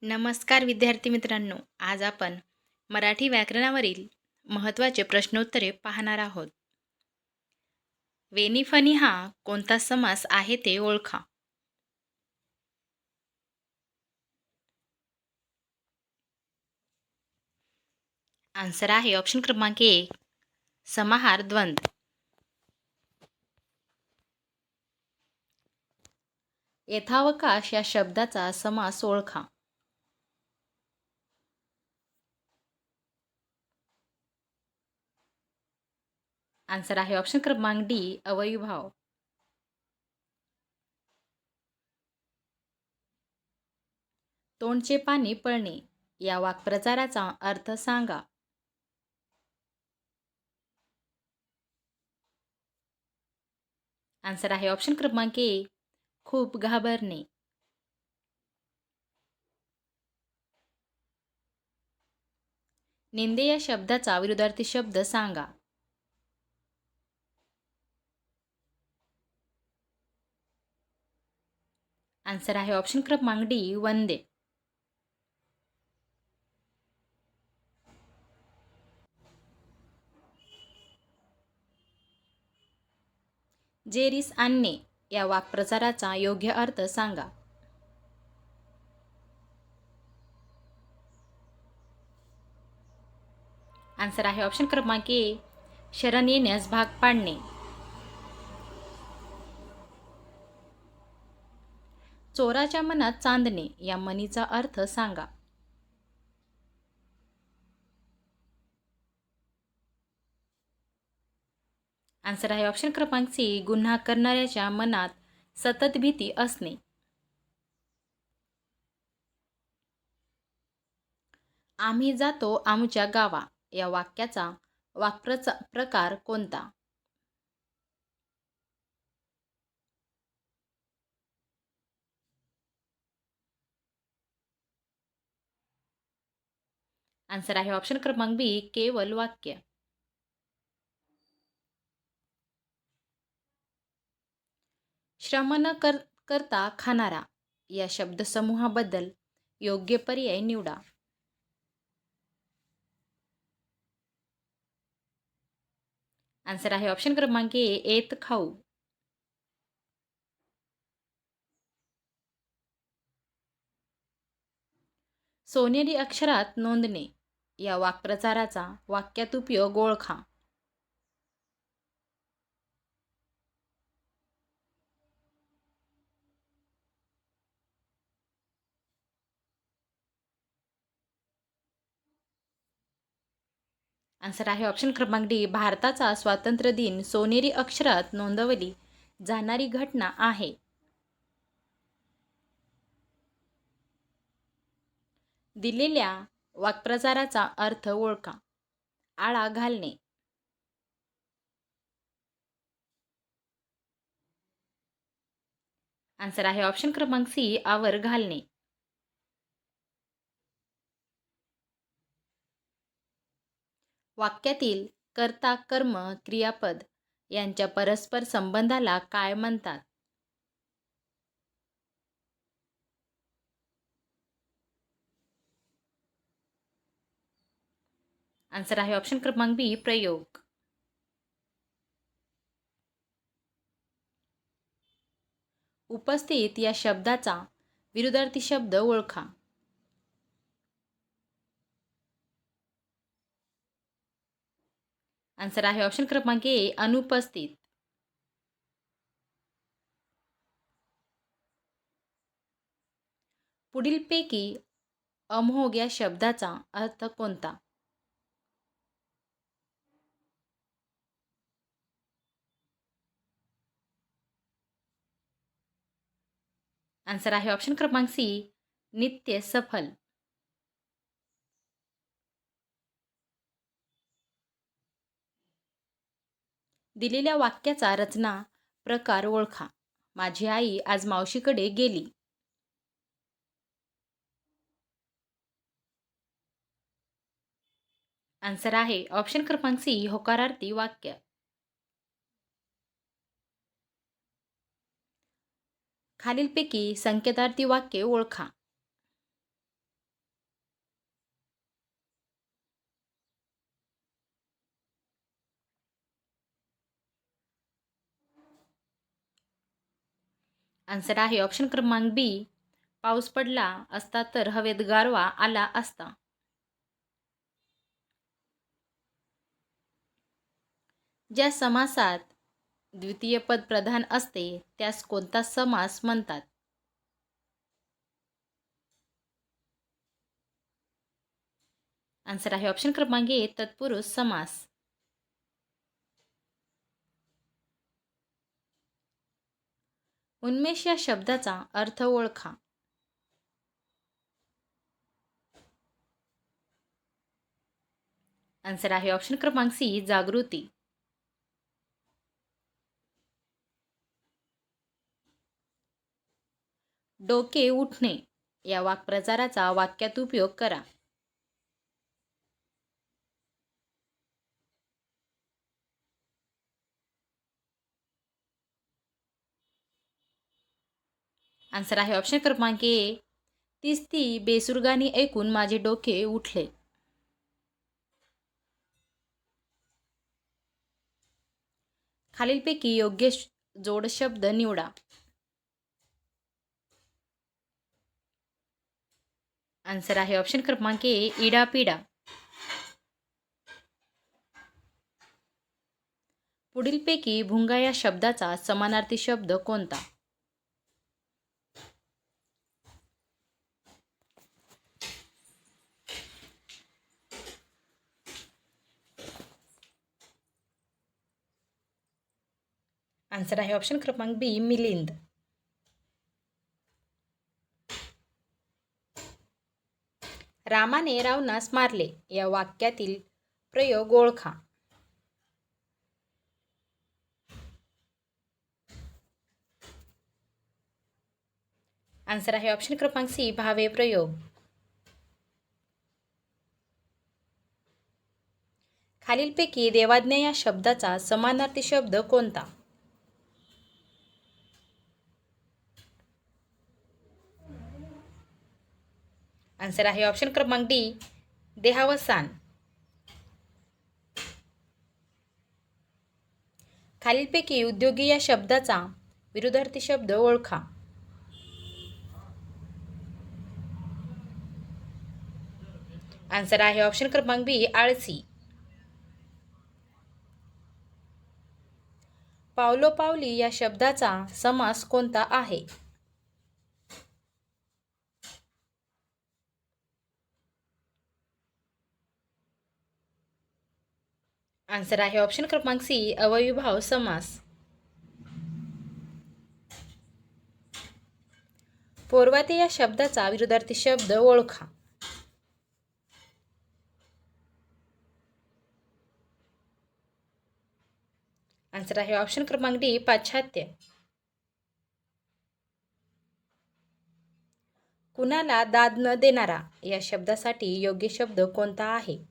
नमस्कार विद्यार्थी मित्रांनो. आज आपण मराठी व्याकरणावरील महत्त्वाचे प्रश्नोत्तरे पाहणार आहोत. वेनिफनी हा कोणता समास आहे ते ओळखा. आन्सर आहे ऑप्शन क्रमांक 1 समाहार द्वंद्व. यथावकाश या शब्दाचा समास ओळखा. आन्सर आहे ऑप्शन क्रमांक डी अवयभाव. तोंडचे पाणी पळणे या वाक्प्रचाराचा अर्थ सांगा. आन्सर आहे ऑप्शन क्रमांक 1 खूप घाबरणे. निंदे या शब्दाचा विरुद्धार्थी शब्द सांगा. आन्सर आहे ऑप्शन क्रमांक डी वंदे. जेरीस आणणे या वाक्प्रचाराचा योग्य अर्थ सांगा. आन्सर आहे ऑप्शन क्रमांक ए शरण येण्यास भाग पाडणे. चोराच्या मनात चांदणे या म्हणीचा अर्थ सांगा. आन्सर आहे ऑप्शन क्रमांक सी गुन्हा करणाऱ्याच्या मनात सतत भीती असणे. आम्ही जातो आमच्या गावा या वाक्याचा प्रकार कोणता. आन्सर आहे ऑप्शन क्रमांक बी केवल वाक्य. श्रम न करता खाणारा या शब्दसमूहाबद्दल योग्य पर्याय निवडा. आन्सर आहे ऑप्शन क्रमांक ए एत खाऊ. सोनेरी अक्षरात नोंदणे या वाक्प्रचाराचा वाक्यात उपयोग ओळखा. आन्सर आहे ऑप्शन क्रमांक डी भारताचा स्वातंत्र्य दिन सोनेरी अक्षरात नोंदवली जाणारी घटना आहे. दिलेल्या वाक्प्रचाराचा अर्थ ओळखा. आळा घालणे. आन्सर आहे ऑप्शन क्रमांक सी आवर घालणे. वाक्यातील कर्ता कर्म क्रियापद यांच्या परस्पर संबंधाला काय म्हणतात. आन्सर आहे ऑप्शन क्रमांक बी प्रयोग. उपस्थित या शब्दाचा विरुद्धार्थी शब्द ओळखा. आन्सर आहे ऑप्शन क्रमांक ए अनुपस्थित. पुढीलपैकी अमोघ या शब्दाचा अर्थ कोणता. आन्सर आहे ऑप्शन क्रमांक सी नित्य सफल. दिलेल्या वाक्याचा रचना प्रकार ओळखा. माझी आई आज मावशीकडे गेली. आन्सर आहे ऑप्शन क्रमांक सी होकारार्थी वाक्य. खालीलपैकी संकेतार्थी वाक्ये ओळखा. आन्सर आहे ऑप्शन क्रमांक बी, पाऊस पडला असता तर हवेत गारवा आला असता. ज्या समासात द्वितीय पद प्रधान असते त्यास कोणता समास म्हणतात? आन्सर आहे ऑप्शन क्रमांक ए, तत्पुरुष समास. उन्मेष या शब्दाचा अर्थ ओळखा. आन्सर आहे ऑप्शन क्रमांक सी, जागृती. डोके उठणे या वाक्प्रचाराचा वाक्यात उपयोग करा. आन्सर आहे ऑप्शन क्रमांक ए, तीच ती बेसुरगाणी ऐकून माझे डोके उठले. खालीलपैकी योग्य जोड शब्द निवडा. आन्सर आहे ऑप्शन क्रमांक ए, इडापिडा. पुढीलपैकी भुंगा या शब्दाचा समानार्थी शब्द कोणता? आन्सर आहे ऑप्शन क्रमांक बी, मिलिंद. रामाने रावणास मारले या वाक्यातील प्रयोग ओळखा. आन्सर आहे ऑप्शन क्रमांक सी, भावे प्रयोग. खालीलपैकी देवाज्ञा या शब्दाचा समानार्थी शब्द कोणता? आन्सर आहे ऑप्शन क्रमांक डी, देहावसान. खालीलपैकी उद्योगी या शब्दाचा विरुद्धार्थी शब्द ओळखा. आन्सर आहे ऑप्शन क्रमांक बी, आळसी. पावलोपावली या शब्दाचा समास कोणता आहे? आन्सर आहे ऑप्शन क्रमांक सी, अवयवीभाव समास. पोर्वाते या शब्दाचा विरुद्धार्थी शब्द ओळखा. आन्सर आहे ऑप्शन क्रमांक डी, पाश्चात्य. कुणाला दाद न देणारा या शब्दासाठी योग्य शब्द कोणता आहे?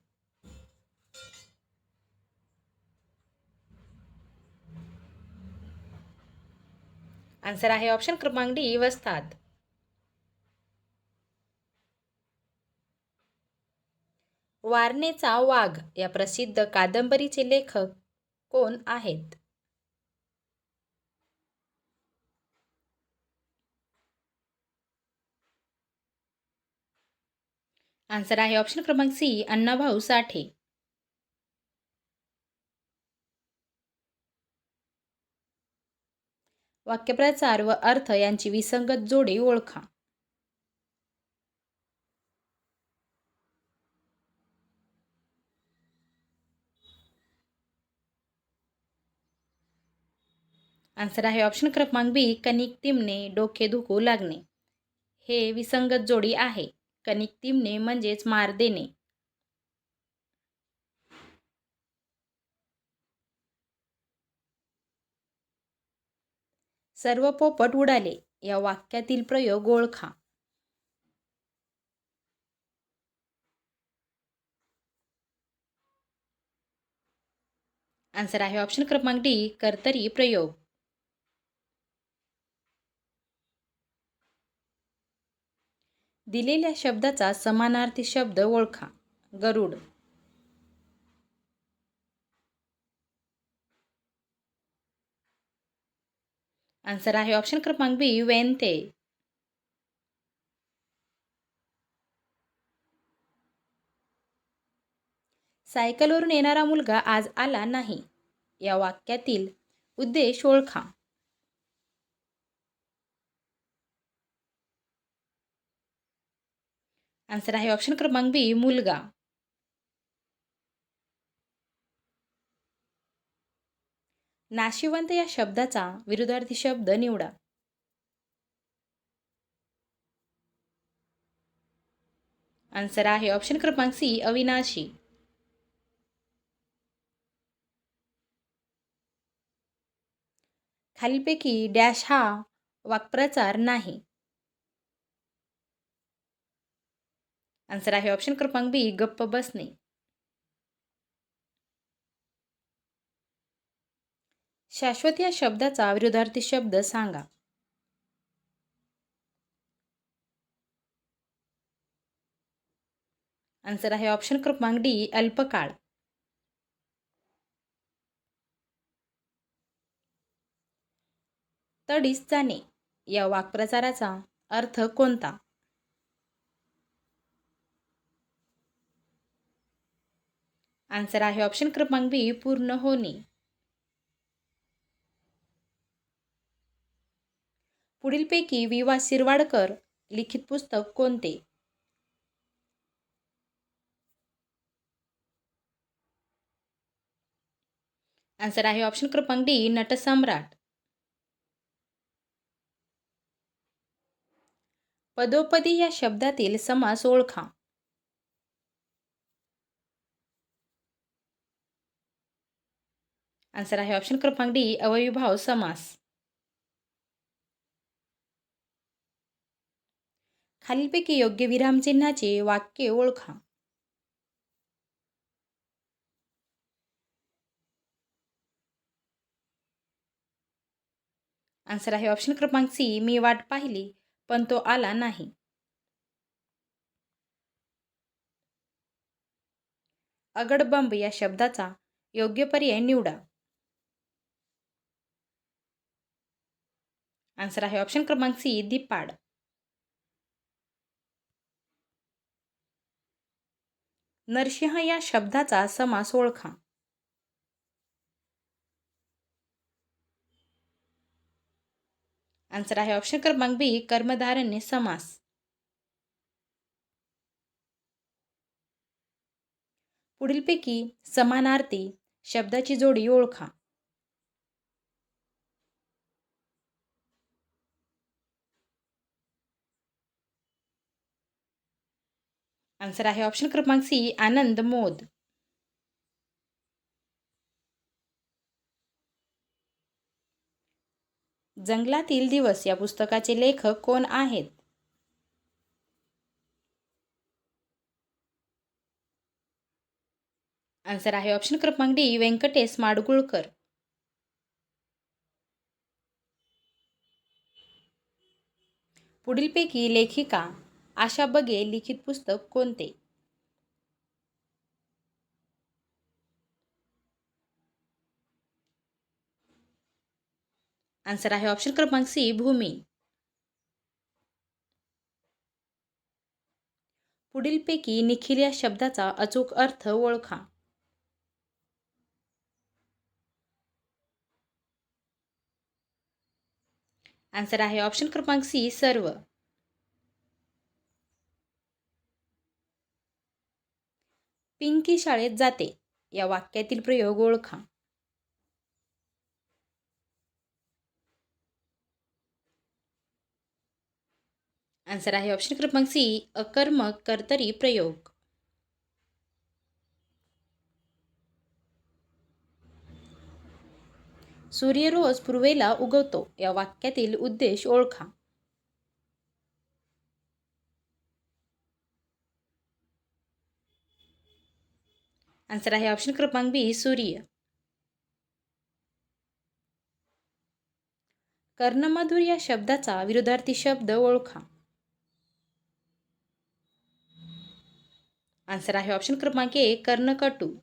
आन्सर आहे ऑप्शन क्रमांक डी, वस्ताद. वारणेचा वाघ या प्रसिद्ध कादंबरीचे लेखक कोण आहेत? आन्सर आहे ऑप्शन क्रमांक सी, अण्णाभाऊ साठे. वाक्यप्रचार व अर्थ यांची विसंगत जोडी ओळखा. आन्सर आहे ऑप्शन क्रमांक बी, कणिक तिमणे डोके दुखू लागणे. हे विसंगत जोडी आहे. कणिक तिमणे म्हणजेच मार देणे. सर्व पोपट उडाले या वाक्यातील प्रयोग ओळखा. आन्सर आहे ऑप्शन क्रमांक डी, कर्तरी प्रयोग. दिलेल्या शब्दाचा समानार्थी शब्द ओळखा. गरुड. आन्सर आहे ऑप्शन क्रमांक बी, वेन ते. सायकलवरून येणारा मुलगा आज आला नाही. या वाक्यातील उद्देश ओळखा. आन्सर आहे ऑप्शन क्रमांक बी, मुलगा. नाशिवंत या शब्दाचा विरुद्धार्थी शब्द निवडा. आन्सर आहे ऑप्शन क्रमांक सी, अविनाशी. खालीलपैकी डॅश हा वाक्प्रचार नाही. आन्सर आहे ऑप्शन क्रमांक बी, गप्प बसणे. शाश्वत या शब्दाचा विरुद्धार्थी शब्द सांगा. आन्सर आहे ऑप्शन क्रमांक डी, अल्पकाळ. तडीस जाणे या वाक्प्रचाराचा अर्थ कोणता? आन्सर आहे ऑप्शन क्रमांक बी, पूर्ण होणे. पुढीलपैकी वि. वा. शिरवाडकर लिखित पुस्तक कोणते? आन्सर आहे ऑप्शन क्रमांक डी, नटसम्राट. पदोपदी या शब्दातील समास ओळखा. आन्सर आहे ऑप्शन क्रमांक डी, अवयवीभाव समास. खालीलपैकी योग्य विरामचिन्हाचे वाक्य ओळखा. आन्सर आहे ऑप्शन क्रमांक सी, मी वाट पाहिली पण तो आला नाही. अगडबंब या शब्दाचा योग्य पर्याय निवडा. आन्सर आहे ऑप्शन क्रमांक सी, दिपाड. नरसिंह या शब्दाचा समास ओळखा. आन्सर आहे ऑप्शन क्रमांक बी, कर्मधारण्य समास. पुढीलपैकी समानार्थी शब्दाची जोडी ओळखा. आन्सर आहे ऑप्शन क्रमांक सी, आनंद मोद. जंगलातील दिवस या पुस्तकाचे लेखक कोण आहेत? आन्सर आहे ऑप्शन क्रमांक डी, व्यंकटेश माडगूळकर. पुढीलपैकी लेखिका आशा बगे लिखित पुस्तक कोणते? आन्सर आहे ऑप्शन क्रमांक सी, भूमी. पुढीलपैकी निखिल या शब्दाचा अचूक अर्थ ओळखा. आन्सर आहे ऑप्शन क्रमांक सी, सर्व. पिंकी शाळेत जाते या वाक्यातील प्रयोग ओळखा. आन्सर आहे ऑप्शन क्रमांक सी, अकर्मक कर्तरी प्रयोग. सूर्य रोज पूर्वेला उगवतो या वाक्यातील उद्देश ओळखा. आन्सर आहे ऑप्शन क्रमांक बी, सूर्य. कर्णमधुर या शब्दाचा विरुद्धार्थी शब्द ओळखा. आन्सर आहे ऑप्शन क्रमांक ए, कर्णकटू.